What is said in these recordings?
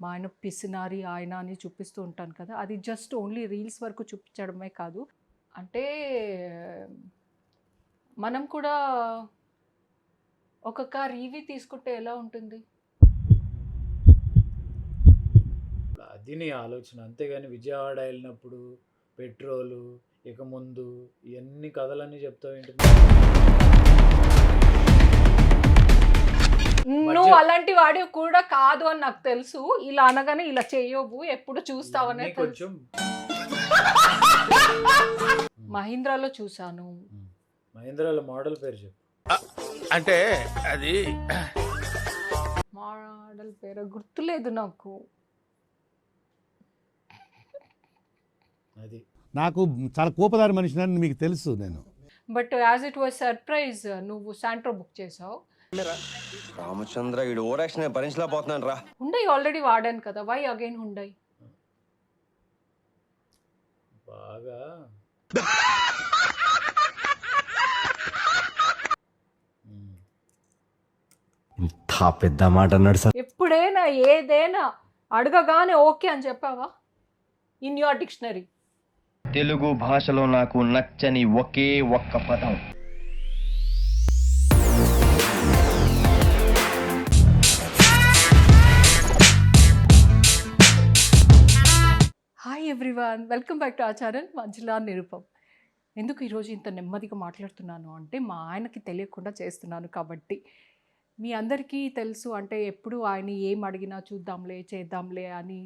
మా ఆయన పిసినారి ఆయన అని చూపిస్తూ ఉంటాను కదా! అది జస్ట్ ఓన్లీ రీల్స్ వరకు చూపించడమే కాదు. అంటే మనం కూడా ఒక కార్ ఈవీ తీసుకుంటే ఎలా ఉంటుంది? అది నీ ఆలోచన. అంతేగాని విజయవాడ ఎళ్ళినప్పుడు పెట్రోలు, ఇక ముందు ఇయన్నీ కథలన్నీ చెప్తావేంటి నువ్వు మధ్య అలాంటి వాడివి కూడా కాదు అని నాకు తెలుసు. ఇలా అనగానే ఇలా చెయ్యవు. ఎప్పుడు చూస్తావనే ఇయన్నీ తెలుసు. కొంచెం మహీంద్రాలో చూసాను. మహీంద్రాల మోడల్ పేరు చెప్పు. అంటే అది మోడల్ పేరు గుర్తులేదు నాకు. అది. నాకు చాలా కోపదారి మనిషిని మీకు తెలుసు నేను. But as it was surprise నువ్వు శాంట్రో బుక్ చేసావు. రామచంద్ర ఈడు ఓవర్ యాక్షన్ భరించలేకపోతున్నాను రా. హుండై ఆల్రెడీ వాడాను కదా, వై అగైన్ హుండై? బాగా ఇంత పెద్ద మాట అన్నాడు సార్. ఎప్పుడైనా ఏదైనా అడగగానే ఓకే అని చెప్పావా ఇన్ యువర్ డిక్షనరీ? తెలుగు భాషలో నాకు నచ్చని ఒకే ఒక్క పదం hi everyone, welcome back to our channel Manjula Nirupam. ఎందుకు ఈరోజు ఇంత నెమ్మదిగా మాట్లాడుతున్నాను అంటే మా ఆయనకి తెలియకుండా చేస్తున్నాను కాబట్టి. మీ అందరికీ తెలుసు, అంటే ఎప్పుడు ఆయన ఏం అడిగినా చూద్దాంలే చేద్దాంలే అని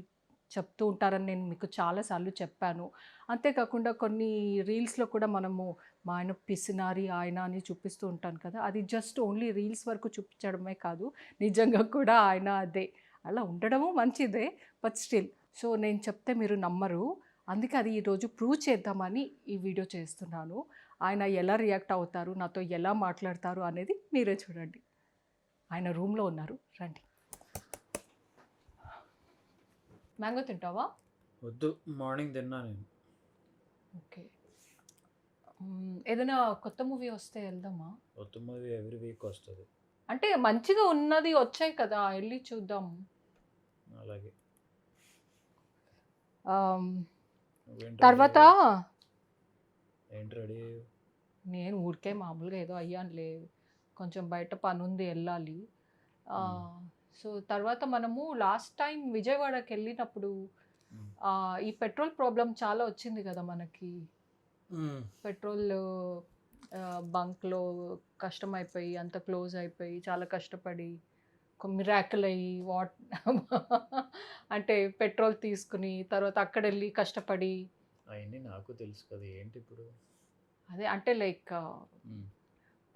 చెప్తూ ఉంటారని నేను మీకు చాలాసార్లు చెప్పాను. అంతేకాకుండా కొన్ని రీల్స్లో కూడా మనము మా ఆయన పిసినారి ఆయన అని చూపిస్తూ ఉంటాను కదా, అది జస్ట్ ఓన్లీ రీల్స్ వరకు చూపించడమే కాదు, నిజంగా కూడా ఆయన అదే. అలా ఉండడము మంచిదే, బట్ స్టిల్. సో నేను చెప్తే మీరు నమ్మరు, అందుకే అది ఈరోజు ప్రూవ్ చేద్దామని ఈ వీడియో చేస్తున్నాను. ఆయన ఎలా రియాక్ట్ అవుతారు, నాతో ఎలా మాట్లాడతారు అనేది మీరే చూడండి. ఆయన రూమ్లో ఉన్నారు, రండి. మ్యాంగో తింటావా? వద్దు, మార్నింగ్ తిన్నా నేను. ఓకే. ఏదైనా కొత్త మూవీ వస్తే వెళ్దామా? కొత్త మూవీ ఎవ్రీ వీక్ వస్తుంది. అంటే మంచిగా ఉన్నది వచ్చాయి కదా, వెళ్ళి చూద్దాం. అలాగే. నువ్వేంటి తర్వాత ఏంటి రెడీ? నేను ఊరికే మామూలుగా ఏదో అయ్యానులే, కొంచెం బయట పని ఉంది, వెళ్ళాలి. సో తర్వాత మనము లాస్ట్ టైం విజయవాడకి వెళ్ళినప్పుడు ఈ పెట్రోల్ ప్రాబ్లం చాలా వచ్చింది కదా మనకి. పెట్రోల్ బంక్లో కష్టమైపోయి, అంత క్లోజ్ అయిపోయి, చాలా కష్టపడి మిరాకిల్ అయ్యి అంటే పెట్రోల్ తీసుకుని తర్వాత అక్కడ వెళ్ళి కష్టపడి. అవన్నీ నాకు తెలుసు కదా, ఏంటి ఇప్పుడు? అదే అంటే లైక్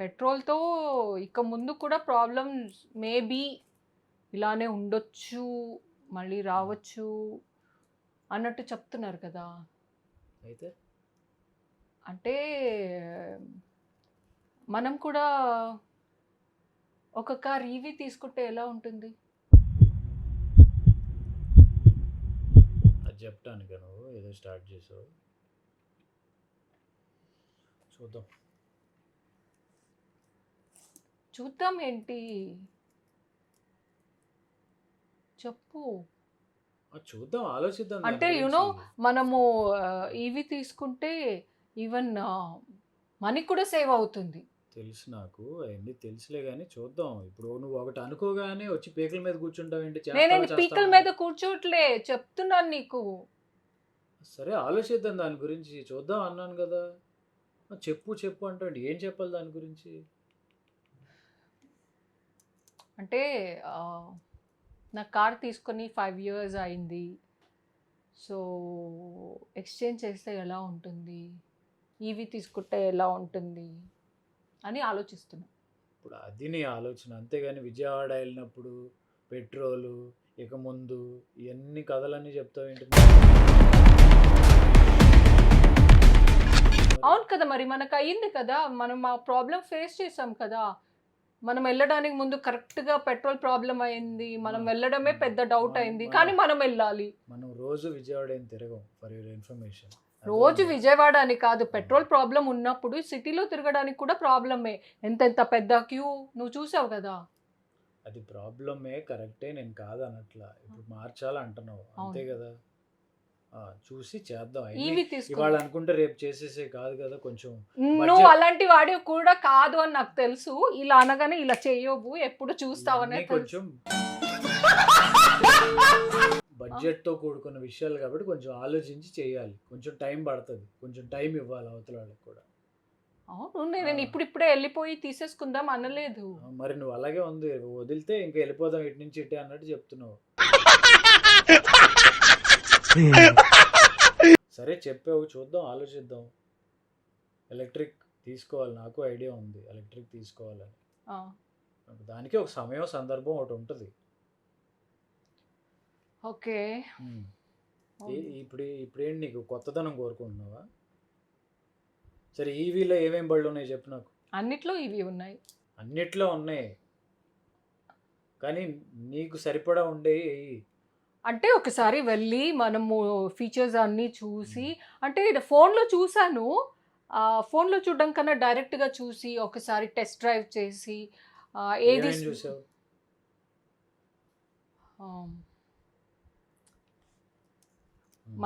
పెట్రోల్తో ఇక ముందు కూడా ప్రాబ్లమ్స్ మేబీ ఇలానే ఉండొచ్చు, మళ్ళీ రావచ్చు అన్నట్టు చెప్తున్నారు కదా. అయితే అంటే మనం కూడా ఒక కార్ ఈవీ తీసుకుంటే ఎలా ఉంటుంది? అది చెప్పడానికి నువ్వు ఏదో స్టార్ట్ చేసావు, చూద్దాం. చూద్దాం ఏంటి, చెప్పు. చూద్దాం, ఆలోచిద్దాం. దాని అంటే గురించి. యునో మనము ఈవీ తీసుకుంటే ఈవెన్ మనీ కూడా సేవ్ అవుతుంది. తెలుసు నాకు, అవన్నీ తెలుసులే కానీ చూద్దాం. ఇప్పుడు నువ్వు ఒకటి అనుకోగానే వచ్చి పీకల మీద కూర్చుంటావు ఏంటి? నేనేంటి పీకల మీద కూర్చోట్లే, చెప్తున్నాను నీకు. సరే ఆలోచిద్దాం దాని గురించి, చూద్దాం అన్నాను కదా. చెప్పు చెప్పు అంటే ఏం చెప్పాలి దాని గురించి? అంటే నా కార్ తీసుకొని 5 years అయింది. సో ఎక్స్చేంజ్ చేస్తే ఎలా ఉంటుంది, ఈవీ తీసుకుంటే ఎలా ఉంటుంది అని ఆలోచిస్తున్నా. ఇప్పుడు అది నీ ఆలోచన. అంతేగాని విజయవాడ వెళ్ళినప్పుడు పెట్రోలు, ఇక ముందు ఇవన్నీ కథలన్నీ చెప్తావు ఏంటి? అవును కదా, మరి మనకు అయ్యింది కదా, మనం ఆ ప్రాబ్లం ఫేస్ చేసాం కదా. మనం వెళ్ళడానికి ముందు కరెక్ట్గా పెట్రోల్ ప్రాబ్లం అయింది, మనం వెళ్ళడమే పెద్ద డౌట్ అయింది, కానీ మనం వెళ్ళాలి. మనం రోజు విజయవాడ ఏం తిరగం, ఫర్ యువర్ ఇన్ఫర్మేషన్. రోజు విజయవాడ అని కాదు, పెట్రోల్ ప్రాబ్లం ఉన్నప్పుడు సిటీలో తిరగడానికి కూడా ప్రాబ్లమే. ఎంత పెద్ద క్యూ నువ్వు చూసావు కదా. అది ప్రాబ్లమే కరెక్టే, నేను కాదనట్లా. ఇప్పుడు మార్చాలంటున్నావు అంతే అవును. కదా. చూసి చేద్దాం. అయన్నీ ఇవి తీసుకుందాం. ఇవాళ అనుకుంటే రేపు చేసేసే కాదు కదా. కొంచెం నువ్వు బడ్జెట్ అలాంటి వాడివి కూడా కాదు అని నాకు తెలుసు. ఇలా అనగానే ఇలా చేయవు, ఎప్పుడు చూస్తావనే ఇవన్నీ తెలుసు. కొంచెం బడ్జెట్తో కూడుకున్న విషయాలు కాబట్టి కొంచెం ఆలోచించి చేయాలి. కొంచెం టైం పడుతుంది, కొంచెం టైం ఇవ్వాలి అవతల వాళ్ళకి కూడా. అవును, నేను ఇప్పుడిప్పుడే వెళ్ళిపోయి తీసేసుకుందాం అనలేదు. మరి నువ్వు అలాగే ఉంది, వదిలితే ఇంకా వెళ్ళిపోదాం ఇటు నుంచి ఇటే అన్నట్టు చెప్తున్నావు. సరే చెప్పావు, చూద్దాం, ఆలోచిద్దాం. ఎలక్ట్రిక్ తీసుకోవాలి, నాకు ఐడియా ఉంది ఎలక్ట్రిక్ తీసుకోవాలని. ఆ, దానికి ఒక సమయం సందర్భం ఒకటి ఉంటుంది. ఓకే. ఇప్పుడేంటి నీకు కొత్తదనం కోరుకుంటున్నావా? సరే ఈవీలో ఏమేం బళ్ళు ఉన్నాయి చెప్పు నాకు. అన్నిట్లో ఇవి ఉన్నాయి. అన్నిట్లో ఉన్నాయి, కానీ నీకు సరిపడా ఉండే అంటే ఒకసారి వెళ్ళి మనము ఫీచర్స్ అన్నీ చూసి, అంటే ఫోన్లో చూసాను, ఫోన్లో చూడడం కన్నా డైరెక్ట్గా చూసి ఒకసారి టెస్ట్ డ్రైవ్ చేసి ఏది ఏమేం చూసావు?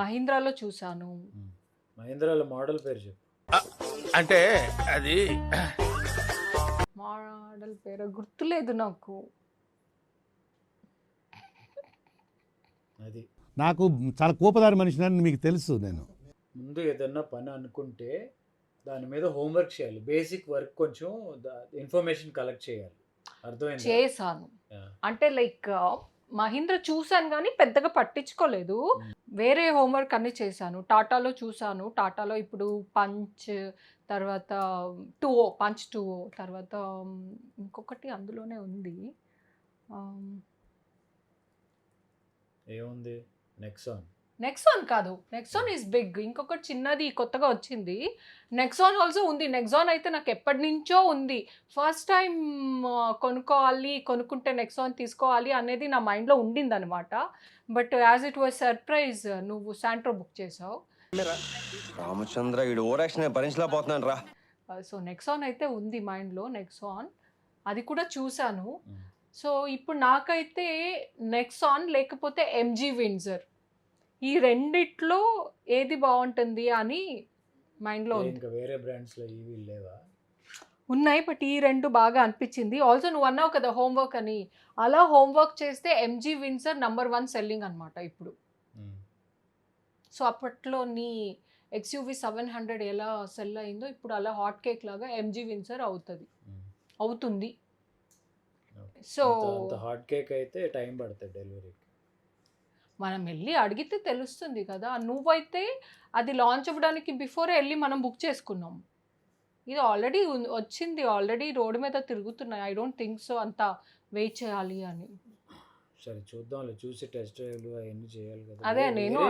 మహీంద్రాలో చూసాను. మహీంద్రాల మోడల్ పేరు చెప్పు. అంటే అది మోడల్ పేరు గుర్తులేదు నాకు. అది నాకు చాలా కోపదారి మనిషిని మీకు తెలుసు నేను. ముందు ఏదన్నా పని అనుకుంటే దాని మీద హోంవర్క్ చేయాలి, బేసిక్ వర్క్, కొంచెం ఇన్ఫర్మేషన్ కలెక్ట్ చేయాలి. అర్థమైంది? చేశాను. అంటే లైక్ మహీంద్ర చూశాను కానీ పెద్దగా పట్టించుకోలేదు. వేరే హోంవర్క్ అన్ని చేశాను. టాటాలో చూశాను. టాటాలో ఇప్పుడు పంచ్, తర్వాత పంచ్ 2 తర్వాత ఇంకొకటి అందులోనే ఉంది. ఏముంది? నెక్సాన్ కాదు, నెక్సాన్ ఈజ్ బిగ్. ఇంకొకటి చిన్నది కొత్తగా వచ్చింది. నెక్సాన్ ఆల్సో ఉంది. నెక్సాన్ అయితే నాకు ఎప్పటి నుంచో ఉంది. ఫస్ట్ టైం కొనుక్కుంటే నెక్సాన్ తీసుకోవాలి అనేది నా మైండ్లో ఉండింది అనమాట. But as it was surprise, నువ్వు శాంట్రో బుక్ చేసావు. రామచంద్ర వీడు ఓవర్ యాక్షన్ భరించలేకపోతున్నాను రా. సో నెక్సాన్ అయితే ఉంది మైండ్లో. నెక్సాన్ అది కూడా చూశాను. సో ఇప్పుడు నాకైతే నెక్సాన్ లేకపోతే ఎంజీ విండ్సర్, ఈ రెండిట్లో ఏది బాగుంటుంది అని మైండ్లో ఉంది. ఇంకా వేరే బ్రాండ్స్లో ఈవీ లేవా? ఉన్నాయి, బట్ ఈ రెండు బాగా అనిపించింది. ఆల్సో నువ్వు అన్నావు కదా హోంవర్క్ అని, అలా హోంవర్క్ చేస్తే ఎంజీ విండ్సర్ నంబర్ 1 సెల్లింగ్ అనమాట ఇప్పుడు. సో అప్పట్లో నీ XUV 700 ఎలా సెల్ అయిందో ఇప్పుడు అలా హాట్ కేక్ లాగా ఎంజీ విండ్సర్ అవుతుంది. సో హాట్ కేక్ అయితే టైం పడుతుంది డెలివరీకి. మనం వెళ్ళి అడిగితే తెలుస్తుంది కదా. నువ్వైతే అది లాంచ్ అవ్వడానికి బిఫోరే వెళ్ళి మనం బుక్ చేసుకున్నాం. ఇది ఆల్రెడీ వచ్చింది, ఆల్రెడీ రోడ్డు మీద తిరుగుతున్నాయి. ఐ డోంట్ థింక్ సో అంత వెయిట్ చేయాలి అని. సరే చూద్దాంలే, చూసి టెస్ట్ డ్రైవ్లు అవన్నీ చేయాలి కదా. అదే నేను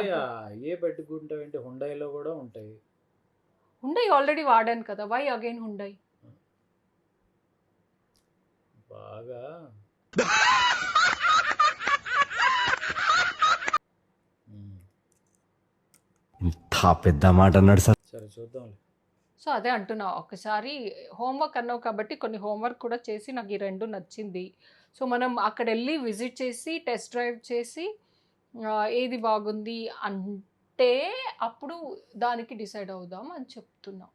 అయ్యే పెట్టుకుంటావంటే హుండాయిలో కూడా ఉంటాయి. హుండై ఆల్రెడీ వాడాను కదా, వై అగైన్ హుండై? బాగా ఇంత పెద్ద మాట అన్నాడు సార్. సరే చూద్దాంలే. సో అదే అంటున్నా, ఒకసారి హోంవర్క్ అన్నావు కాబట్టి కొన్ని హోంవర్క్ కూడా చేసి నాకు ఈ రెండు నచ్చింది. సో మనం అక్కడ వెళ్ళి విజిట్ చేసి టెస్ట్ డ్రైవ్ చేసి ఏది బాగుంది అంటే అప్పుడు దానికి డిసైడ్ అవుదాం అని చెప్తున్నాం.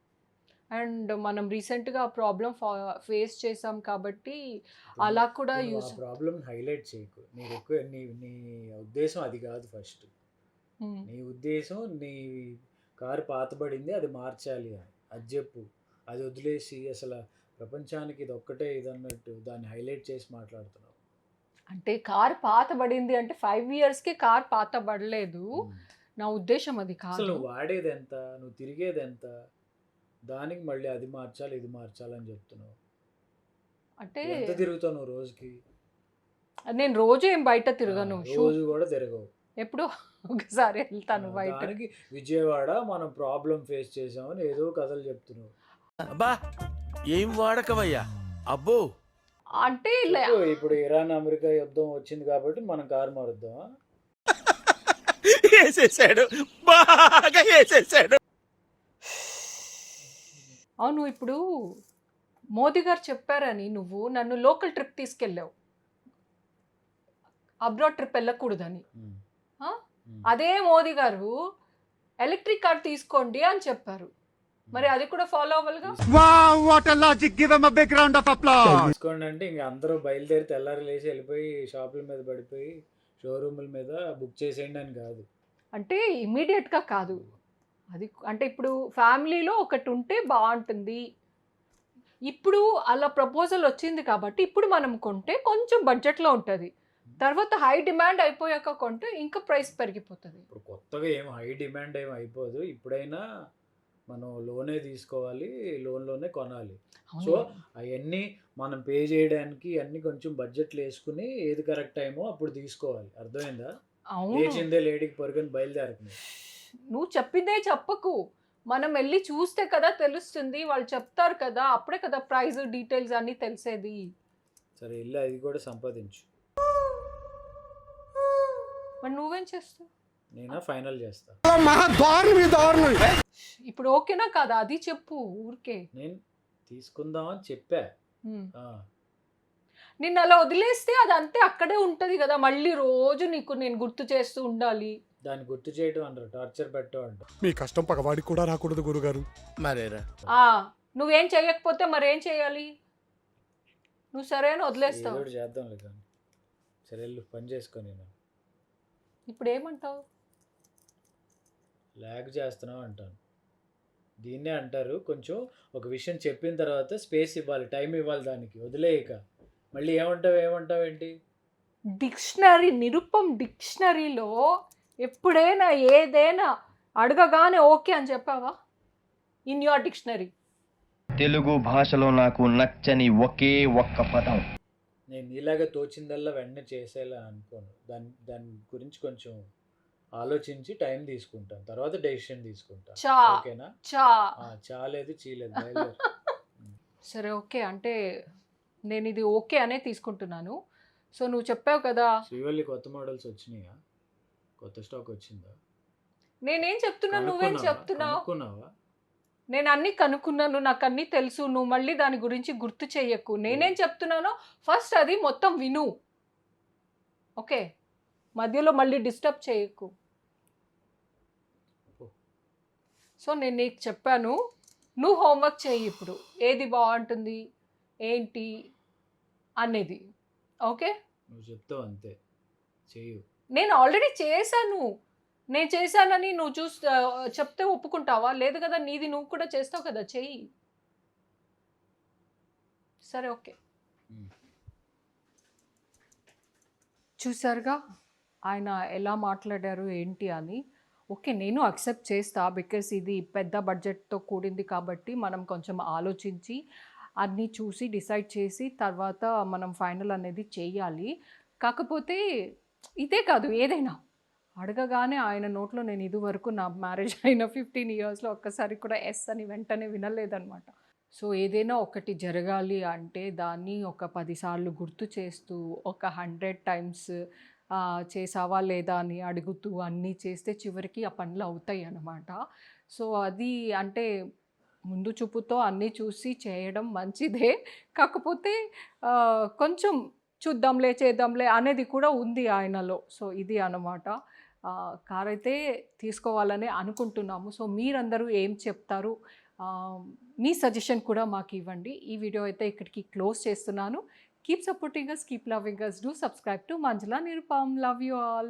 అండ్ మనం రీసెంట్గా ప్రాబ్లం ఫేస్ చేసాం కాబట్టి అలా కూడా యూస్. ప్రాబ్లం హైలైట్ చేయకు. నీ ఉద్దేశం అది కాదు. ఫస్ట్ నీ ఉద్దేశం నీ కారు పాతబడింది, అది మార్చాలి అని అది చెప్పు. అది వదిలేసి అసలు ప్రపంచానికి ఇది ఒక్కటే ఇదన్నట్టు దాన్ని హైలైట్ చేసి మాట్లాడుతున్నావు. అంటే కార్ పాతబడింది అంటే 5 yearsకి కార్ పాతబడలేదు. నా ఉద్దేశం అది కాదు. అసలు నువ్వు వాడేది ఎంత, నువ్వు తిరిగేది ఎంత, దానికి మళ్ళీ అది మార్చాలి ఇది మార్చాలి అని చెప్తున్నావు. అంటే ఎంత తిరుగుతావు నువ్వు రోజుకి? నేను రోజు ఏం బయట తిరగను. రోజు కూడా తిరగవు, ఎప్పుడో ఒకసారి వెళ్తాను బయట. దానికి విజయవాడ మనం ప్రాబ్లం ఫేస్ చేసామని ఏదో కథలు చెప్తున్నావు. అబ్బా ఏం వాడకవయ్యా అబ్బో. అంటే ఇప్పుడు ఇరాన్ అమెరికా యుద్ధం వచ్చింది కాబట్టి మనం కారు మారుద్దామా? వేసేసాడు, బాగా వేసేసాడు. అవును, ఇప్పుడు మోదీ గారు చెప్పారని నువ్వు నన్ను లోకల్ ట్రిప్ తీసుకెళ్ళావు అబ్రాడ్ ట్రిప్ వెళ్ళకూడదని. ఉమ్, ఆ? ఉమ్. అదే మోదీ గారు ఎలక్ట్రిక్ కార్ తీసుకోండి అని చెప్పారు. మరి అది కూడా ఫాలో అవ్వాలిగా. తీసుకోండి అంటే ఇంక అందరూ బయలుదేరి తెల్లారి లేచి వెళ్ళిపోయి షాపుల మీద పడిపోయి షోరూముల మీద బుక్ చేసేయండి అని కాదు. అంటే ఇమీడియట్గా కాదు అది. అంటే ఇప్పుడు ఫ్యామిలీలో ఒకటి ఉంటే బాగుంటుంది. ఇప్పుడు అలా ప్రపోజల్ వచ్చింది కాబట్టి ఇప్పుడు మనం కొంటే కొంచెం బడ్జెట్లో ఉంటుంది. తర్వాత హై డిమాండ్ అయిపోయాక కొంటే ఇంకా ప్రైస్ పెరిగిపోతుంది. ఇప్పుడు కొత్తగా ఏం హై డిమాండ్ ఏం అయిపోదు. ఇప్పుడైనా మనం లోనే తీసుకోవాలి, లోన్లోనే కొనాలి. సో అవన్నీ మనం పే చేయడానికి అన్నీ కొంచెం బడ్జెట్లు వేసుకుని ఏది కరెక్ట్ టైమో అప్పుడు తీసుకోవాలి. అర్థమైందా? అవును, లేచిందే లేడీకి పొరుగుని బయలుదేరుతుంది. నువ్వు చెప్పిందే చెప్పకు. మనం వెళ్ళి చూస్తే కదా తెలుస్తుంది, వాళ్ళు చెప్తారు కదా, అప్పుడే కదా ప్రైస్ డీటెయిల్స్ అన్నీ తెలిసేది. సరే ఇల్లు అది కూడా సంపాదించు. మరి నువ్వేం చేస్తావు? నేనా ఫైనల్ చేస్తా. ఇప్పుడు ఓకేనా కాదా అది చెప్పు ఊరికే. నేను తీసుకుందామని చెప్పా. ఆ, నిన్ను అలా వదిలేస్తే అది అంతే అక్కడే ఉంటుంది కదా, మళ్ళీ రోజు నీకు నేను గుర్తు చేస్తూ ఉండాలి. దాన్ని గుర్తు చేయడం అంటారు, టార్చర్ పెట్టడం అంటారు. మీ కష్టం పగవాడికి కూడా రాకూడదు గురుగారు. మరేరా నువ్వేం చేయకపోతే మరేం చేయాలి? నువ్వు సరేనా ఏదో వదిలేస్తావు. ఒకటి చేద్దాం లేదు. సరే వెళ్ళు పని చేసుకొని. నేను ఇప్పుడు ఏమంటావు? ల్యాగ్ చేస్తున్నావు అంటాను. దీన్నే అంటారు కొంచెం ఒక విషయం చెప్పిన తర్వాత స్పేస్ ఇవ్వాలి, టైం ఇవ్వాలి దానికి. వదిలేయక మళ్ళీ ఏమంటావు ఏంటి? డిక్షనరీ నిరుపం డిక్షనరీలో ఎప్పుడైనా ఏదైనా అడగగానే ఓకే అని చెప్పావా? ఇన్ యువర్ డిక్షనరీ తెలుగు భాషలో నాకు నచ్చని ఒకే ఒక్క పదం. నేను ఇలాగ తోచిందల్లా వెంటనే చేసేలా అనుకోను. దాని గురించి కొంచెం ఆలోచించి టైం తీసుకుంటాను, తర్వాత డెసిషన్ తీసుకుంటాను. చా ఓకేనా? చా చాలేదు చీలేదు బయలుదేరు. సరే ఓకే అంటే నేను ఇది ఓకే అనే తీసుకుంటున్నాను. సో నువ్వు చెప్పావు కదా. శ్రీవల్లి కొత్త మోడల్స్ వచ్చినాయా? కొత్త స్టాక్ వచ్చిందా? నేనేం చెప్తున్నాను, నువ్వేం చెప్తున్నావు? కనుక్కున్నావా? నేను అన్నీ కనుక్కున్నాను, నాకు అన్నీ తెలుసు. నువ్వు మళ్ళీ దాని గురించి గుర్తు చెయ్యకు. నేనేం చెప్తున్నానో ఫస్ట్ అది మొత్తం విను, ఓకే? మధ్యలో మళ్ళీ డిస్టర్బ్ చేయకు. సో నేను నీకు చెప్పాను, నువ్వు హోంవర్క్ చెయ్యి ఇప్పుడు. ఏది బాగుంటుంది ఏంటి అనేది, ఓకే? నువ్వు చెప్తావు అంతే, చెయ్యు. నేను ఆల్రెడీ చేశాను. నేను చేశానని నువ్వు చెప్తే ఒప్పుకుంటావా? లేదు కదా, నీది నువ్వు కూడా చేస్తావు కదా, చెయ్యి. సరే ఓకే. చూసారుగా ఆయన ఎలా మాట్లాడారు ఏంటి అని. ఓకే నేను అక్సెప్ట్ చేస్తా, బికాస్ ఇది పెద్ద బడ్జెట్తో కూడింది కాబట్టి మనం కొంచెం ఆలోచించి అన్నీ చూసి డిసైడ్ చేసి తర్వాత మనం ఫైనల్ అనేది చేయాలి. కాకపోతే ఇదే కాదు, ఏదైనా అడగగానే ఆయన నోట్లో నేను ఇదివరకు నా మ్యారేజ్ అయిన 15 ఇయర్స్లో ఒక్కసారి కూడా ఎస్ అని వెంటనే వినలేదన్నమాట. సో ఏదైనా ఒకటి జరగాలి అంటే దాన్ని ఒక 10 సార్లు గుర్తు చేస్తూ ఒక 100 టైమ్స్ చేసావా లేదా అని అడుగుతూ అన్నీ చేస్తే చివరికి ఆ పనులు అవుతాయి అన్నమాట. సో అది అంటే ముందు చూపుతో అన్నీ చూసి చేయడం మంచిదే. కాకపోతే కొంచెం చూద్దాంలే చేద్దాంలే అనేది కూడా ఉంది ఆయనలో. సో ఇది అన్నమాట. కార్ అయితే తీసుకోవాలని అనుకుంటున్నాము. సో మీరందరూ ఏం చెప్తారు, మీ సజెషన్ కూడా మాకు ఇవ్వండి. ఈ వీడియో అయితే ఇక్కడికి క్లోజ్ చేస్తున్నాను. Keep supporting us, keep loving us, do subscribe to Manjula Nirupam. Love you all.